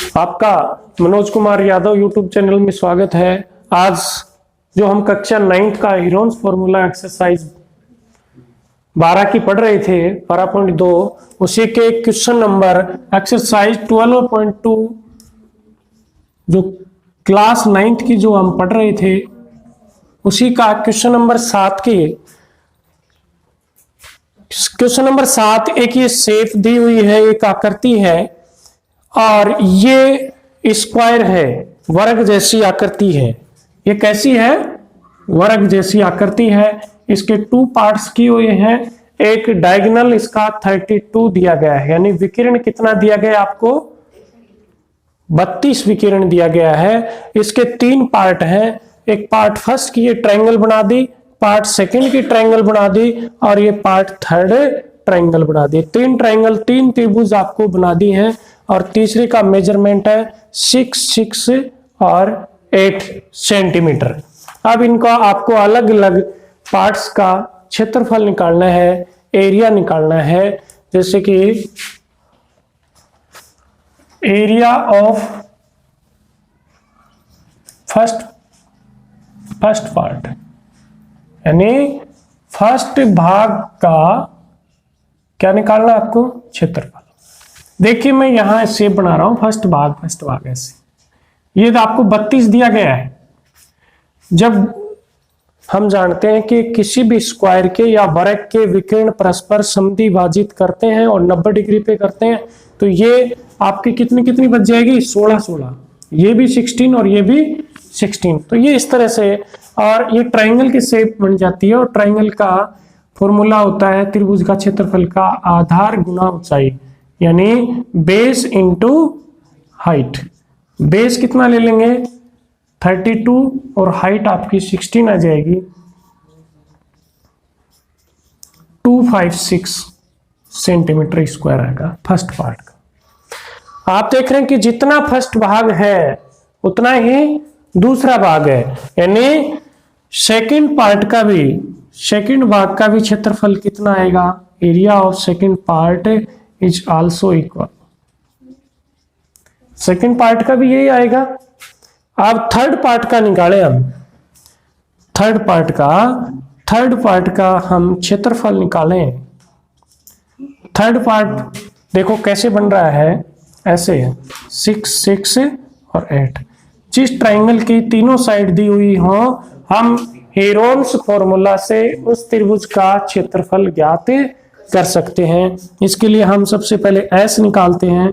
आपका Manoj Kumar Yadav YouTube channel में स्वागत है। आज जो हम कक्षा 9th का हीरोन्स फॉर्मूला एक्सरसाइज 12 की पढ़ रहे थे 12.2 उसी के क्वेश्चन नंबर एक्सरसाइज 12.2 जो क्लास 9th की जो हम पढ़ रहे थे उसी का क्वेश्चन नंबर 7 की क्वेश्चन नंबर 7 एक ये शेप दी हुई है, एक आकृति है और ये स्क्वायर है, वर्ग जैसी आकृति है। ये कैसी है? वर्ग जैसी आकृति है। इसके 2 पार्ट्स किए हुए हैं। एक डायगोनल इसका 32 दिया गया है, यानी विकिरण कितना दिया गया है आपको? 32 विकिरण दिया गया है। इसके 3 पार्ट हैं। एक पार्ट फर्स्ट की ये ट्रायंगल बना दी, पार्ट सेकंड की ट्रायंगल बना दी और ये पार्ट थर्ड ट्रायंगल बना दी। 3 ट्रायंगल 3 त्रिभुज आपको बना दी हैं और तीसरे का मेजरमेंट है 6, 6 और 8 सेंटीमीटर। अब इनका आपको अलग अलग पार्ट्स का क्षेत्रफल निकालना है, एरिया निकालना है। जैसे कि एरिया ऑफ फर्स्ट पार्ट, यानी फर्स्ट भाग का क्या निकालना है आपको? क्षेत्रफल। देखिए मैं यहां शेप बना रहा हूं, फर्स्ट भाग ऐसे। ये तो आपको 32 दिया गया है। जब हम जानते हैं कि किसी भी स्क्वायर के या वर्ग के विकिरण परस्पर समद्विभाजित करते हैं और 90 डिग्री पे करते हैं तो ये आपकी कितनी बच जाएगी? 16। ये भी 16 और ये भी 16। तो ये इस तरह से, और ये ट्रायंगल की शेप बन जाती है। और ट्रायंगल का फॉर्मूला होता है त्रिभुज का क्षेत्रफल का आधार गुना ऊंचाई, यानी बेस इंटू हाइट। बेस कितना ले लेंगे? 32 और हाइट आपकी 16 आ जाएगी। 256 सेंटीमीटर स्क्वायर आएगा फर्स्ट पार्ट का। आप देख रहे हैं कि जितना फर्स्ट भाग है उतना ही दूसरा भाग है, यानी सेकंड भाग का भी क्षेत्रफल कितना आएगा? Area of second part is also equal. Second part का भी यही आएगा। अब थर्ड पार्ट का निकालें हम। थर्ड पार्ट का हम क्षेत्रफल निकालें। थर्ड पार्ट देखो कैसे बन रहा है, ऐसे है 6, 6 और 8। जिस ट्रायंगल की तीनों साइड दी हुई हो हम हीरोन्स फॉर्मूला से उस त्रिभुज का क्षेत्रफल ज्ञात कर सकते हैं। इसके लिए हम सबसे पहले S निकालते हैं।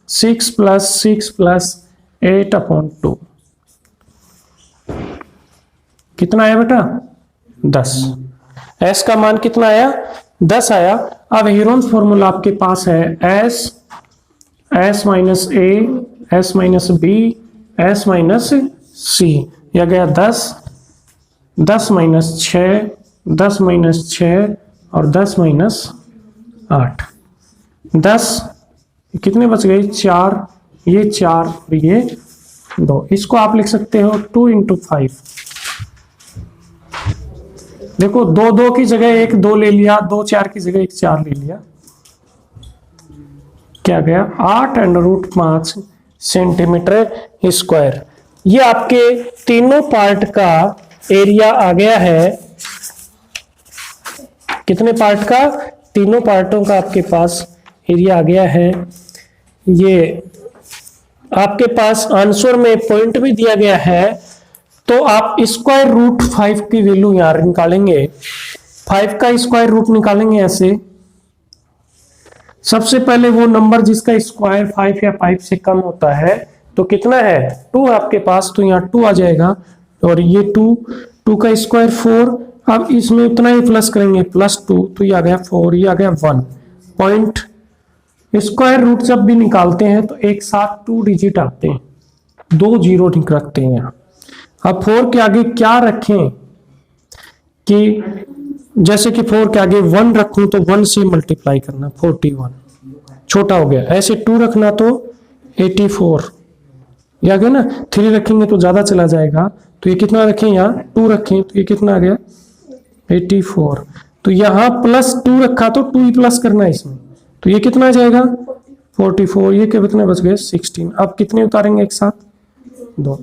6 + 6 + 8/2 कितना आया बेटा? 10। S का मान कितना आया? 10 आया। अब हीरोन्स फॉर्मूला आपके पास है S - A, S - B, S - C। यह गया 10, 10 - 6, 10 - 6 और 10 - 8। 10 कितने बच गए? 4, ये 4 और ये 2। इसको आप लिख सकते हो 2 × 5। देखो 2 2 की जगह 1 2 ले लिया, 2 4 की जगह 1 4 ले लिया। क्या गया? 8√5 सेंटीमीटर स्क्वायर। ये आपके तीनों पार्ट का एरिया आ गया है। कितने पार्ट का? तीनों पार्टों का आपके पास एरिया आ गया है। ये आपके पास आंसर में पॉइंट भी दिया गया है, तो आप √5 की वैल्यू यहां निकालेंगे। 5 का स्क्वायर रूट निकालेंगे ऐसे। सबसे पहले वो नंबर जिसका स्क्वायर 5 या 5 से कम होता है तो कितना है? 2 आपके पास, तो यहाँ 2 आ जाएगा। और ये 2 का स्क्वायर 4। अब इसमें उतना ही प्लस करेंगे, +2, तो ये आ गया 4, ये आ गया 1 पॉइंट। स्क्वायर रूट जब भी निकालते हैं तो एक साथ 2 डिजिट आते हैं, 2 जीरो रखते हैं यहाँ। अब 4 के आगे क्या रखें कि जैसे कि 4 के आगे 1 रखूं तो 1 से मल्टीप्लाई करना, 41 छोटा हो गया। ऐसे 2 रखना तो 84, ये आ गया ना। 3 रखेंगे तो ज्यादा चला जाएगा, तो ये कितना रखें? यहाँ 2 रखें तो ये कितना आ गया? 84। तो यहाँ +2 रखा तो 2 ही प्लस करना है इसमें, तो ये कितना आ जाएगा? 44, ये कितने बच गए 16। अब कितने उतारेंगे एक साथ, 2।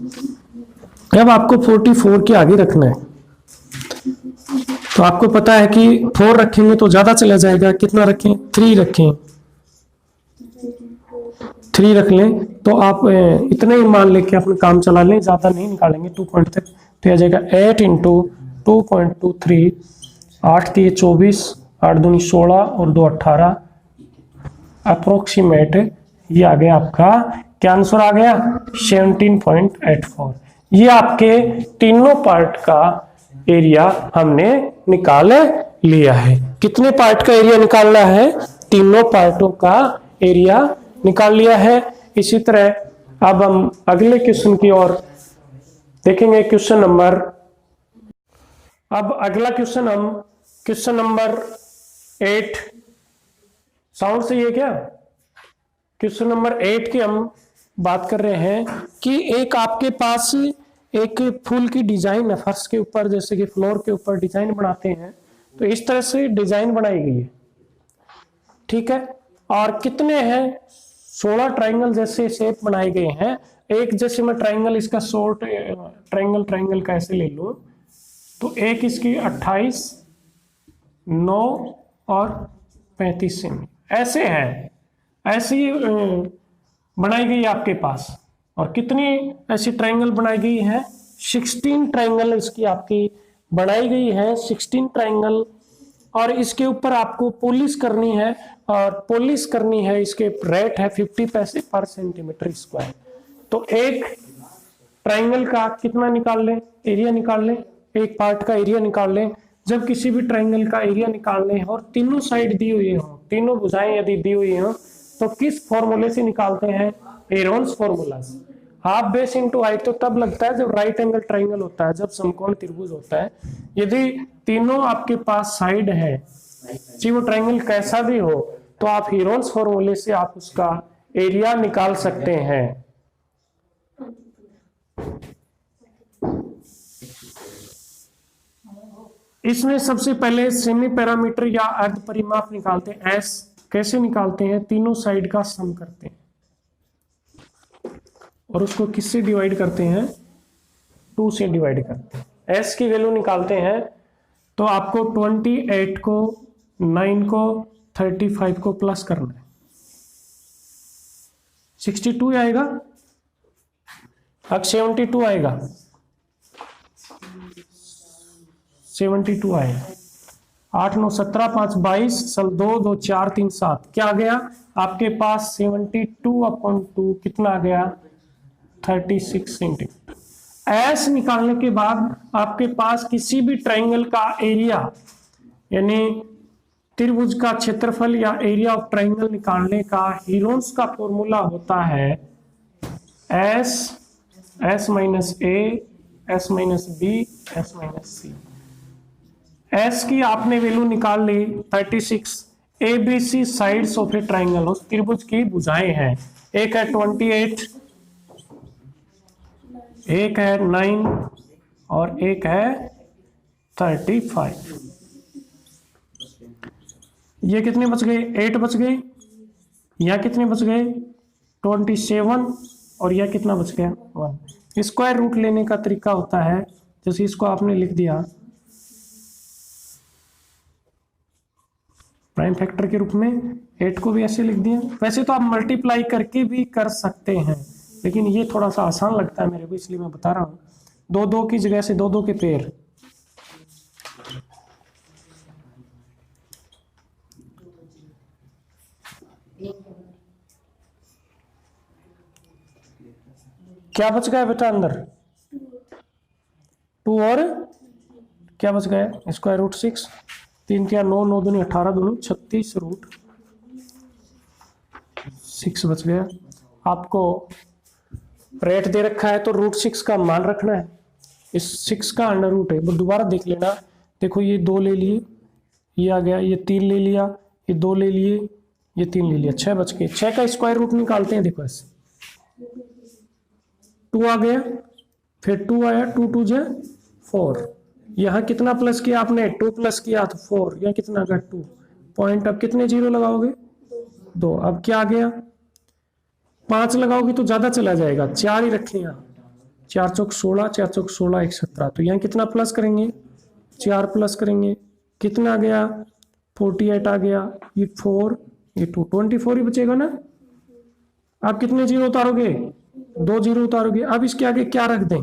अब आपको 44 के आगे रखना है, तो आपको पता है कि 4 रखेंगे तो ज्यादा चला जाएगा, कितना रखें 3 रखें, 3 रख लें तो आप इतने ही मान लेके अपना काम चला लें, ज्यादा नहीं निकालेंगे 2 पॉइंट तक। तो आ जाएगा 8 इंटू 2.23, 8 3 24, 8 दूनी 16 और 2 18, अप्रोक्सीमेट ये आ गया आपका, क्या आंसर आ गया 17.84। ये आपके तीनों पार्ट का एरिया हमने निकाल लिया है। कितने पार्ट का एरिया निकालना है, तीनों पार्टों का एरिया निकाल लिया है। इसी तरह अब हम अगले क्वेश्चन की ओर देखेंगे, क्वेश्चन नंबर, अब अगला क्वेश्चन हम क्वेश्चन नंबर 8, साउंड सही है क्या, क्वेश्चन नंबर 8 की हम बात कर रहे हैं कि एक आपके पास एक फूल की डिजाइन है, फर्श के ऊपर जैसे कि फ्लोर के ऊपर डिजाइन बनाते हैं, तो इस तरह से डिजाइन बनाई गई है, ठीक है। और कितने हैं 16 ट्राइंगल जैसे शेप बनाए गए हैं। एक जैसे मैं ट्राइंगल इसका शॉर्ट ट्राइंगल का ऐसे ले लूं, तो एक इसकी 28, 9 और 35 सेमी ऐसे है, ऐसी बनाई गई आपके पास। और कितनी ऐसी ट्राइंगल बनाई गई है, 16 ट्राइंगल इसकी आपकी बनाई गई है, 16 ट्राइंगल। और इसके ऊपर आपको पॉलिश करनी है, और पॉलिश करनी है, इसके रेट है 50 पैसे पर सेंटीमीटर स्क्वायर। तो एक ट्राइंगल का कितना निकाल लें, एरिया निकाल लें, एक पार्ट का एरिया निकाल लें। जब किसी भी ट्राइंगल का एरिया निकालने और तीनों साइड दी हुई हो, तीनों भुजाएं यदि दी हुई हो, तो किस फॉर्मूले से निकालते हैं, हेरोन्स फॉर्मूला से। हाफ बेस इंटू हाइट तो तब लगता है जब राइट एंगल ट्राइंगल होता है, जब समकोण त्रिभुज होता है। यदि तीनों आपके पास साइड है, चाहे वो ट्राइंगल कैसा भी हो, तो आप हेरोन्स फॉर्मूले से आप उसका एरिया निकाल सकते हैं। इसमें सबसे पहले सेमी पैरामीटर या अर्ध परिमाप निकालते हैं। एस कैसे निकालते हैं, तीनों साइड का सम करते हैं और उसको किससे डिवाइड करते हैं, 2 से डिवाइड करते हैं। एस की वैल्यू निकालते हैं तो आपको 28 को 9 को 35 को प्लस करना है, 62 आएगा। अब 72 आएगा, 72 आएगा। 8 9 17 5 22, सल 2 2 4 3 7, क्या आ गया आपके पास 72/2 कितना आ गया 36 सेंटीमीटर। एस निकालने के बाद आपके पास किसी भी ट्राइंगल का एरिया यानी त्रिभुज का क्षेत्रफल या एरिया ऑफ ट्राइंगल निकालने का हेरोन्स का फॉर्मूला होता है S, S minus A, S minus B, S minus C. S की आपने वैल्यू निकाल ली 36। A B C sides of a triangle, उस त्रिभुज की भुजाएं हैं, एक है 28, एक है 9 और एक है 35। ये कितने बच गए, 8 बच गए। यह कितने बच गए 27 और यह कितना बच गया 1। स्क्वायर रूट लेने का तरीका होता है, जैसे इसको आपने लिख दिया प्राइम फैक्टर के रूप में, 8 को भी ऐसे लिख दिया। वैसे तो आप मल्टीप्लाई करके भी कर सकते हैं, लेकिन ये थोड़ा सा आसान लगता है मेरे को, इसलिए मैं बता रहा हूं। 2 2 की जगह से 2 2 के पेयर, क्या बच गया बेटा अंदर 2 और क्या बच गया स्क्वायर रूट 6, 3 क्या 9 9 दूनी 18 दूनी 36 रूट 6 बच गया। आपको रेट दे रखा है तो रूट 6 का मान रखना है, इस 6 का अंडर रूट है। वो दोबारा देख लेना, देखो ये 2 ले लिए, ये आ गया, ये 3 ले लिया, ये 2 ले लिए, ये 3 ले लिया, 6 बच गए। 6 का स्क्वायर रूट निकालते हैं, देखो ऐसे 2 आ गया, फिर 2 आया, 2 2 जा 4, यहाँ कितना प्लस किया आपने 2 प्लस किया तो 4, यहाँ कितना आ गया 2 पॉइंट। अब कितने जीरो लगाओगे 2। अब क्या आ गया 5 लगाओगे तो ज्यादा चला जाएगा, 4 ही रखें यहाँ। 4 चौक 16, 4 चौक 16, 1 17। तो यहाँ कितना प्लस करेंगे, 4 प्लस करेंगे, कितना आ गया 48 आ गया। ये 4, ये 2, 24 ही बचेगा ना। आप कितने जीरो उतारोगे, 2 जीरो उतारोगे। अब इसके आगे क्या रख दें,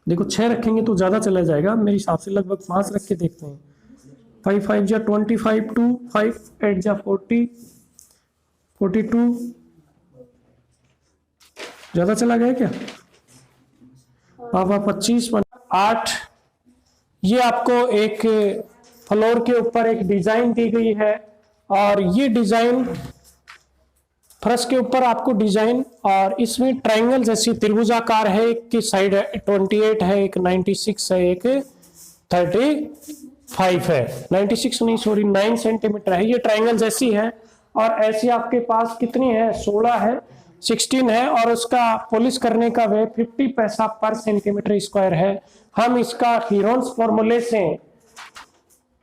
देखो 6 रखेंगे तो ज्यादा चला जाएगा, मेरे हिसाब से लगभग 5 रख के देखते हैं। 5 5 जा 25, 2 5 8 जा 40, 42, ज्यादा चला गया क्या। अब 25 8। ये आपको एक फ्लोर के ऊपर एक डिजाइन दी गई है, और ये डिजाइन फर्श के ऊपर आपको डिजाइन, और इसमें ट्रायंगल जैसी त्रिभुजाकार है। एक की साइड 28 है, एक 96 है, एक 35 है। 96 नहीं, सॉरी 9 सेंटीमीटर है। ये ट्रायंगल जैसी है, और ऐसी आपके पास कितनी है, 16 है, 16 है, और उसका पॉलिश करने का वे 50 पैसा पर सेंटीमीटर स्क्वायर है। हम इसका हीरोन्स फॉर्मूले से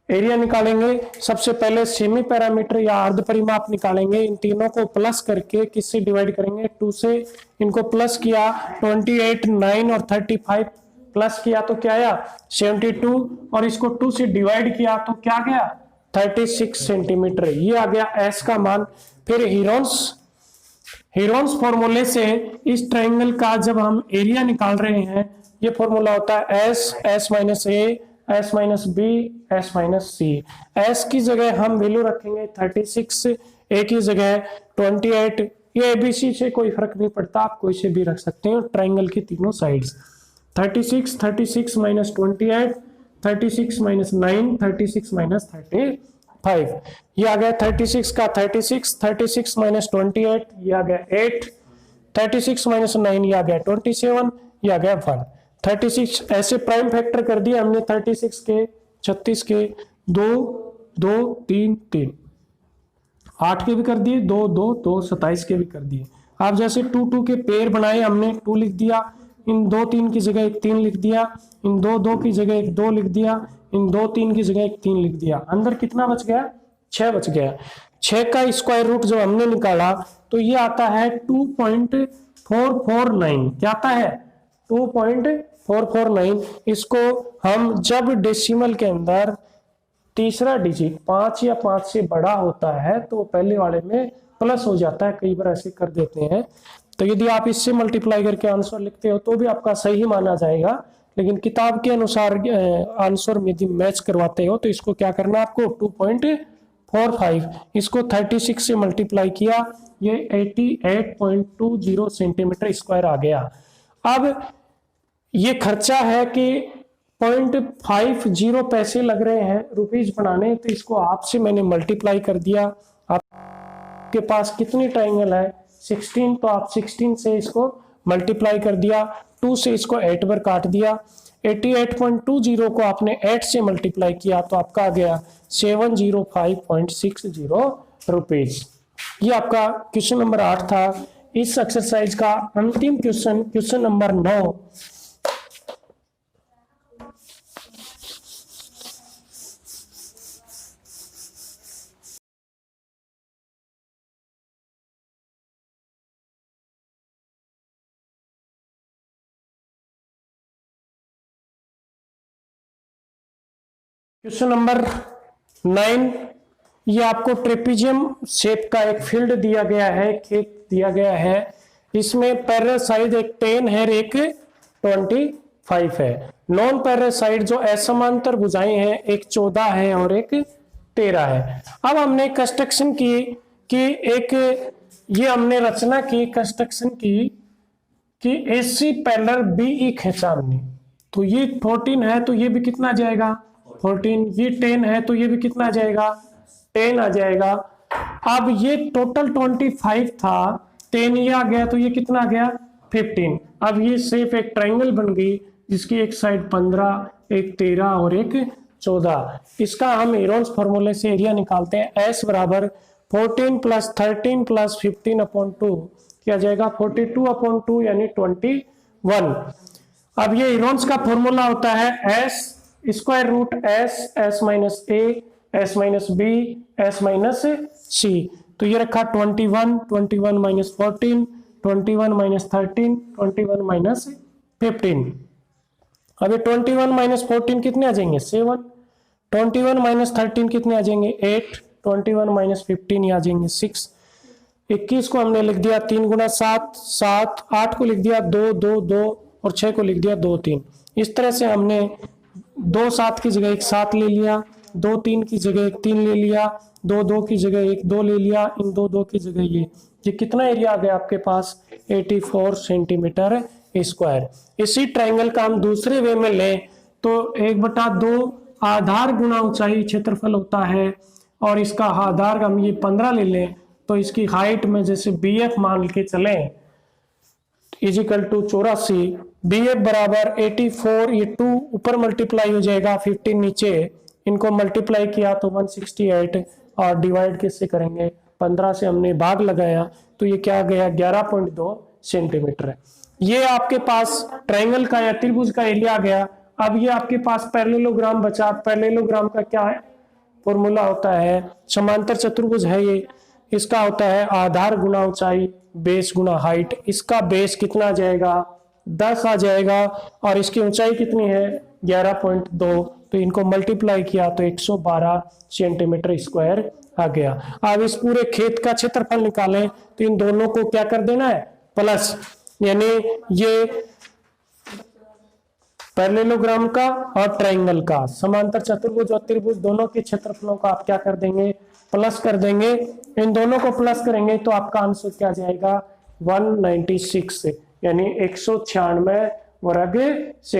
एरिया निकालेंगे। सबसे पहले सेमी पैरामीटर या अर्ध परिमाप निकालेंगे। इन तीनों को प्लस करके किससे डिवाइड करेंगे, 2 से। इनको प्लस किया 28, 9 और 35 प्लस किया तो क्या आया 72, और इसको 2 से डिवाइड किया तो क्या गया 36 सेंटीमीटर। ये आ गया एस का मान। फिर हीरोन्स फॉर्मूले से इस ट्रायंगल का जब हम एरिया निकाल रहे हैं, ये फॉर्मूला होता है S minus A, S minus B, S minus C. S की जगह हम वैल्यू रखेंगे 36, ए की जगह 28। ये एबीसी से कोई फर्क नहीं पड़ता, आप कोई से भी रख सकते हैं ट्रायंगल की तीनों साइड्स। 36 minus 28, 36 minus 9, 36 minus 35। ये आ गया 36 का 36 माइनस 28, ये आ गया 8, 36 माइनस 9, ये आ गया 27, ये आ गया 1। 36 ऐसे प्राइम फैक्टर कर दिए हमने 36 के, 36 के, 2 2 3 3, 8 के भी कर दिए, 2 2 2, 27 के भी कर दिए। आप जैसे 2 2 के पेयर बनाए, हमने 2 लिख दिया, इन 2 3 की जगह एक 3 लिख दिया, इन 2 2 की जगह एक 2 लिख दिया, इन 2 3 की जगह एक 3 लिख दिया। अंदर कितना बच गया, 6 बच गया। 6 का स्क्वायर रूट जो हमने निकाला तो ये आता है 2.449। क्या आता है 2.449। इसको हम जब डेसिमल के अंदर तीसरा डिजिट 5 या 5 से बड़ा होता है तो पहले वाले में प्लस हो जाता है, कई बार ऐसे कर देते हैं। तो यदि आप इससे मल्टीप्लाई करके आंसर लिखते हो तो भी आपका सही माना जाएगा, लेकिन किताब के अनुसार आंसर में यदि मैच करवाते हो तो इसको क्या करना, आपको 2.45, इसको 36 से मल्टीप्लाई किया, ये 88.20 सेंटीमीटर स्क्वायर आ गया। अब ये खर्चा है कि 0.50 पैसे लग रहे हैं रुपीज बनाने, तो इसको आपसे मैंने मल्टीप्लाई कर दिया। आपके पास कितनी ट्रायंगल है 16, तो आप 16 से इसको मल्टीप्लाई कर दिया, 2 से इसको 8 बार काट दिया। 88.20 को आपने 8 से मल्टीप्लाई किया तो आपका आ गया 705.60 रुपीज। ये आपका क्वेश्चन नंबर 8 था। इस एक्सरसाइज का अंतिम question, question number 9। Question number 9, ये आपको ट्रेपीजियम शेप का एक फील्ड दिया गया है, खेत दिया गया है। इसमें पैरेलल साइड एक 10 है, एक 25 है। नॉन पैरेलल साइड जो असमांतर भुजाएं हैं, एक 14 है और एक 13 है। अब हमने कंस्ट्रक्शन की कि एक ये हमने रचना की कंस्ट्रक्शन की कि AC पैरेलल BE खींचा हमने, तो ये 14 है तो ये भी कितना जाएगा 14, ये 10 है तो ये भी कितना जाएगा 10 आ जाएगा। अब ये टोटल 25 था, 10 ये आ गया तो ये कितना आ गया 15। अब ये सिर्फ एक ट्रायंगल बन गई जिसकी एक साइड 15, एक 13 और एक 14। इसका हम हीरोन्स फॉर्मूले से एरिया निकालते हैं। S बराबर 14 प्लस 13 प्लस 15 अपॉन 2 क्या जाएगा 42 अपॉन 2 यानी 21। अब ये हीरोन्स का फॉर्मूला होता है S square root S, S minus A, S minus B, S minus C। तो ये रखा 21, 21 माइनस 14, 21 माइनस 13, 21 माइनस 15। अभी 21 माइनस 14 कितने आ जाएंगे 7, 21 माइनस 13 कितने आ जाएंगे 8, 21 माइनस 15 आ जाएंगे 6। 21 को हमने लिख दिया 3 गुना 7, 7, 8 को लिख दिया 2, 2, 2 और 6 को लिख दिया 2, 3। इस तरह से हमने 2 7 की जगह एक 7 ले लिया, 2 3 की जगह एक 3 ले लिया, 2 2 की जगह एक 2 ले लिया, इन 2 2 की जगह ये कितना एरिया आ गया आपके पास 84 सेंटीमीटर स्क्वायर। इसी ट्राइंगल का हम दूसरे वे में लें तो 1/2 आधार गुना ऊंचाई क्षेत्रफल होता है, और इसका आधार हम ये 15 ले लें तो इसकी हाइट में जैसे BF मान के चलें इजिकल टू 84, BF बराबर 84, ये 2 ऊपर मल्टीप्लाई हो जाएगा 15 नीचे, इनको मल्टीप्लाई किया तो 168 और डिवाइड किससे करेंगे 15 से हमने भाग लगाया तो ये क्या गया 11.2 सेंटीमीटर है। ये आपके पास ट्रायंगल का या त्रिभुज का एरिया आ गया। अब ये आपके पास पैरेललोग्राम बचा। पैरेललोग्राम का क्या है फॉर्मूला होता है, समांतर चतुर्भुज है ये, इसका होता है आधार गुना ऊंचाई बेस गुना हाइट। इसका बेस कितना आ जाएगा 10 आ जाएगा और इसकी ऊंचाई कितनी है 11.2, तो इनको मल्टीप्लाई किया तो 112 सेंटीमीटर स्क्वायर आ गया। अब इस पूरे खेत का क्षेत्रफल निकालें तो इन दोनों को क्या कर देना है प्लस, यानी ये पैरेललोग्राम का और ट्रायंगल का, समांतर चतुर्भुज और त्रिभुज दोनों के क्षेत्रफलों का आप क्या कर देंगे प्लस कर देंगे। इन दोनों को प्लस करेंगे तो आपका आंसर क्या जाएगा 196 यानी 196 वर्ग सेंटीमीटर।